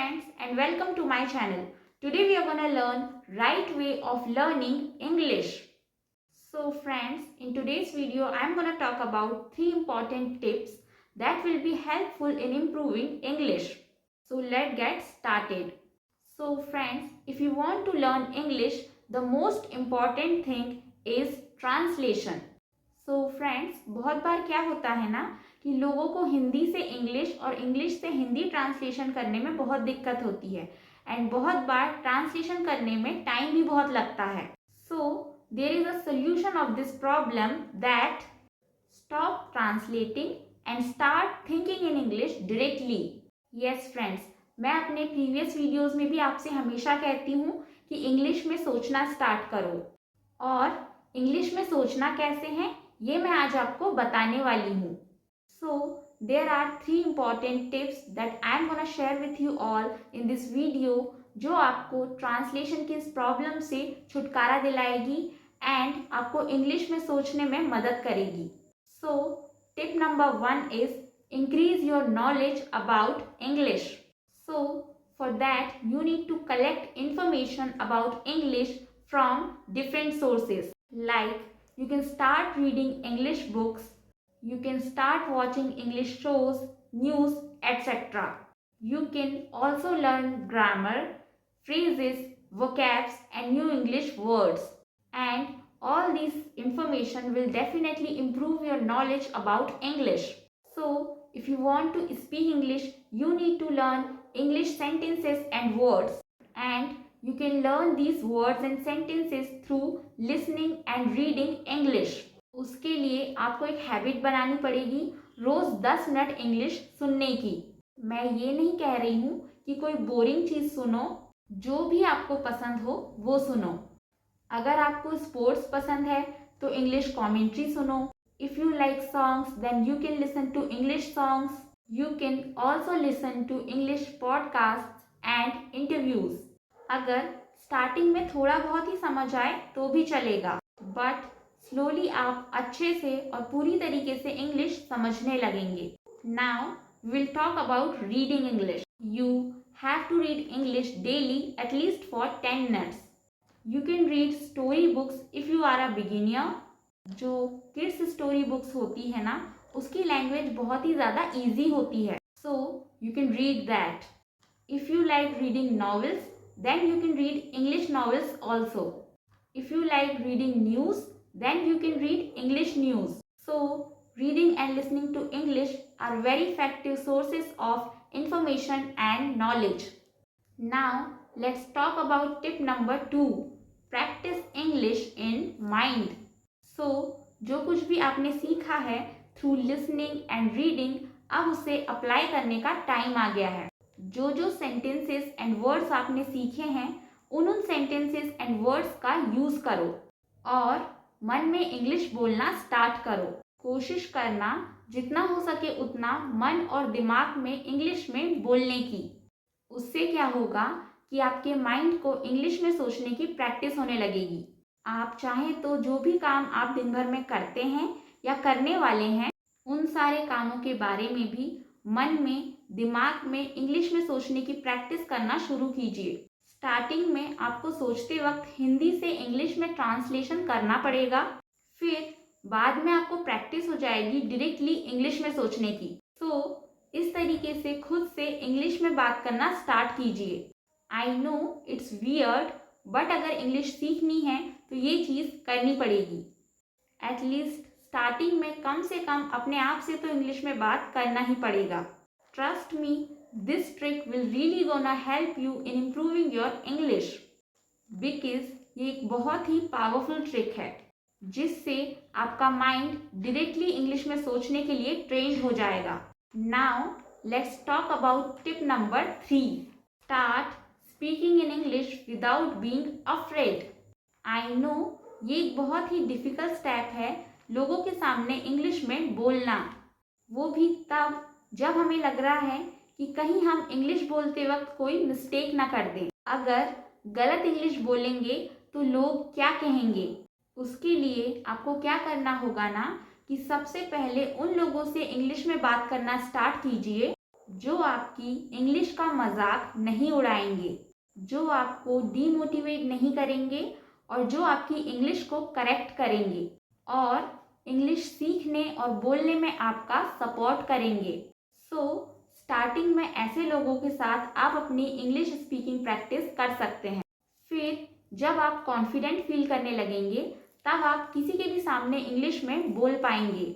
friends and welcome to my channel. Today we are going to learn right way of learning English. So friends, in today's video I am going to talk about 3 important tips that will be helpful in improving English. So let's get started. So friends, if you want to learn English, the most important thing is translation. So friends, बहुत बार क्या होता है ना कि लोगों को हिंदी से English और इंग्लिश से हिंदी ट्रांसलेशन करने में बहुत दिक्कत होती है एंड बहुत बार ट्रांसलेशन करने में टाइम भी बहुत लगता है. So there is a solution of this problem that stop translating and start thinking in English directly. Yes friends, मैं अपने प्रीवियस वीडियोस में भी आपसे हमेशा कहती हूँ कि इंग्लिश में सोचना स्टार्ट करो. और इंग्लिश में सोचना कैसे है ये मैं आज आपको बताने वाली हूँ. So there are 3 important tips that I am gonna share with you all in this video, जो आपको ट्रांसलेशन की इस प्रॉब्लम से छुटकारा दिलाएगी एंड आपको इंग्लिश में सोचने में मदद करेगी. So tip number 1 is increase your knowledge about English. So for that you need to collect information about English from different sources. Like you can start reading English books, you can start watching English shows, news, etc. You can also learn grammar, phrases, vocabs and new English words, and all this information will definitely improve your knowledge about English. So if you want to speak English, you need to learn English sentences and words, and you can learn these words and sentences through listening and reading English. उसके लिए आपको एक habit बनानी पड़ेगी रोज 10 minute English सुनने की. मैं ये नहीं कह रही हूँ कि कोई बोरिंग चीज सुनो, जो भी आपको पसंद हो वो सुनो. अगर आपको स्पोर्ट्स पसंद है तो इंग्लिश कॉमेंट्री सुनो. If you like songs then you can listen to English songs. You can also listen to English podcast and interviews. अगर स्टार्टिंग में थोड़ा बहुत ही समझ आए तो भी चलेगा, बट स्लोली आप अच्छे से और पूरी तरीके से इंग्लिश समझने लगेंगे. Now will talk about reading English. You have to read English daily at least for 10 minutes. You can read story books if you are a beginner. जो किड्स स्टोरी बुक्स होती है ना, उसकी लैंग्वेज बहुत ही ज़्यादा ईजी होती है. So you can read that. If you like reading novels, then you can read English novels also. If you like reading news, then you can read English news. So reading and listening to English are very effective sources of information and knowledge. Now let's talk about tip number 2. Practice English in mind. So जो कुछ भी आपने सीखा है through listening and reading, अब उसे apply करने का टाइम आ गया है. जो जो सेंटेंसेस एंड वर्ड्स आपने सीखे हैं उन सेंटेंसेस एंड वर्ड्स का यूज़ करो और मन में इंग्लिश बोलना स्टार्ट करो. कोशिश करना जितना हो सके उतना मन और दिमाग में इंग्लिश में बोलने की. उससे क्या होगा कि आपके माइंड को इंग्लिश में सोचने की प्रैक्टिस होने लगेगी. आप चाहें तो जो भी काम आप दिन भर में करते हैं या करने वाले हैं, उन सारे कामों के बारे में भी मन में दिमाग में इंग्लिश में सोचने की प्रैक्टिस करना शुरू कीजिए. स्टार्टिंग में आपको सोचते वक्त हिंदी से इंग्लिश में ट्रांसलेशन करना पड़ेगा, फिर बाद में आपको प्रैक्टिस हो जाएगी डायरेक्टली इंग्लिश में सोचने की. तो इस तरीके से खुद से इंग्लिश में बात करना स्टार्ट कीजिए. I know it's weird, but अगर इंग्लिश सीखनी है तो ये चीज़ करनी पड़ेगी. एटलीस्ट स्टार्टिंग में कम से कम अपने आप से तो इंग्लिश में बात करना ही पड़ेगा. Trust me, this trick will really gonna help you in improving your English, because ये एक बहुत ही पावरफुल ट्रिक है जिससे आपका माइंड डायरेक्टली इंग्लिश में सोचने के लिए ट्रेन हो जाएगा. Now let's talk about tip number 3. Start speaking in English without being afraid. I know ये एक बहुत ही डिफिकल्ट स्टेप है लोगों के सामने इंग्लिश में बोलना, वो भी तब जब हमें लग रहा है कि कहीं हम इंग्लिश बोलते वक्त कोई मिस्टेक ना कर दें. अगर गलत इंग्लिश बोलेंगे तो लोग क्या कहेंगे. उसके लिए आपको क्या करना होगा ना कि सबसे पहले उन लोगों से इंग्लिश में बात करना स्टार्ट कीजिए जो आपकी इंग्लिश का मजाक नहीं उड़ाएंगे, जो आपको डीमोटिवेट नहीं करेंगे और जो आपकी इंग्लिश को करेक्ट करेंगे और इंग्लिश सीखने और बोलने में आपका सपोर्ट करेंगे। सो स्टार्टिंग में ऐसे लोगों के साथ आप अपनी इंग्लिश स्पीकिंग प्रैक्टिस कर सकते हैं। फिर जब आप कॉन्फिडेंट फील करने लगेंगे तब आप किसी के भी सामने इंग्लिश में बोल पाएंगे।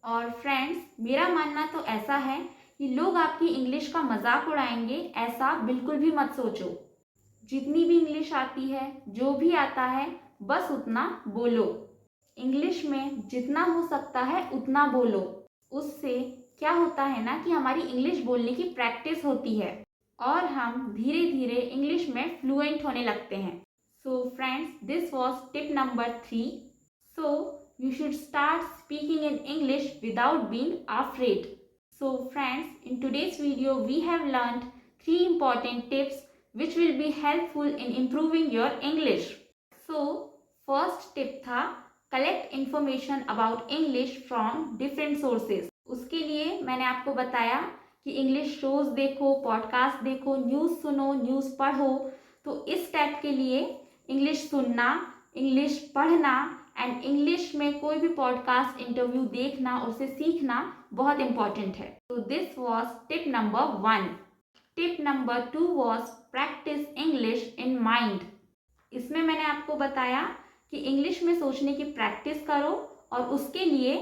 और फ्रेंड्स, मेरा मानना तो ऐसा है कि लोग आपकी इंग्लिश का मजाक उड़ाएंगे, ऐसा बिल्कुल भी मत सोचो। जितनी भी इंग्लिश आती है, जो भी आता है, बस उतना बोलो। इंग्लिश में जितना हो सकता है उतना बोलो। उससे क्या होता है ना कि हमारी इंग्लिश बोलने की प्रैक्टिस होती है और हम धीरे धीरे इंग्लिश में फ्लुएंट होने लगते हैं। So friends, this was tip number 3. So you should start speaking in English without being afraid. So friends, in today's video we have learned 3 important tips which will be helpful in improving your English. So first tip था collect information about English from different sources. उसके लिए मैंने आपको बताया कि English shows देखो, podcast देखो, news सुनो, न्यूज़ पढ़ो। तो इस स्टेप के लिए इंग्लिश सुनना, इंग्लिश पढ़ना एंड इंग्लिश में कोई भी पॉडकास्ट, इंटरव्यू देखना और उसे सीखना बहुत इंपॉर्टेंट है। तो this was tip number 1. Tip number 2 was practice English in mind. इसमें मैंने आपको बताया कि इंग्लिश में सोचने की प्रैक्टिस करो और उसके लिए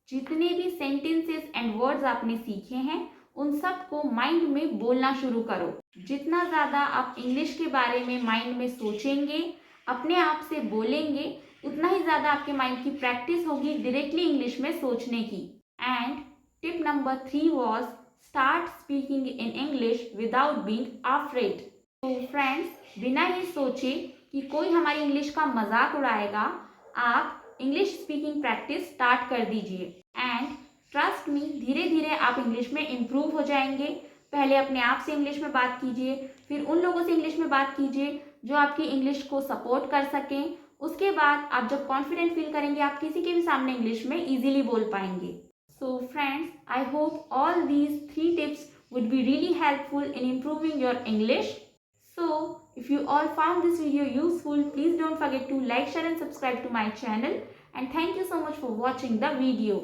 जितने भी सेंटेंसेस एंड वर्ड्स आपने सीखे हैं उन सब को माइंड में बोलना शुरू करो। जितना ज़्यादा आप इंग्लिश के बारे में माइंड में सोचेंगे, अपने आप से बोलेंगे, उतना ही ज़्यादा आपके माइंड की प्रैक्टिस होगी डायरेक्टली इंग्लिश में सोचने की। And tip number 3 was start speaking in English without being afraid. तो फ्रेंड्स, बिना ये सोचे कि कोई हमारी इंग्लिश का मजाक उड़ाएगा, आप इंग्लिश स्पीकिंग प्रैक्टिस स्टार्ट कर दीजिए एंड ट्रस्ट मी, धीरे धीरे आप इंग्लिश में इम्प्रूव हो जाएंगे। पहले अपने आप से इंग्लिश में बात कीजिए, फिर उन लोगों से इंग्लिश में बात कीजिए जो आपकी इंग्लिश को सपोर्ट कर सकें। उसके बाद आप जब कॉन्फिडेंट फील करेंगे, आप किसी के भी सामने इंग्लिश में इजीली बोल पाएंगे। So friends, I hope all these 3 tips would be really helpful in improving your English. So, if you all found this video useful, please don't forget to like, share and subscribe to my channel. And thank you so much for watching the video.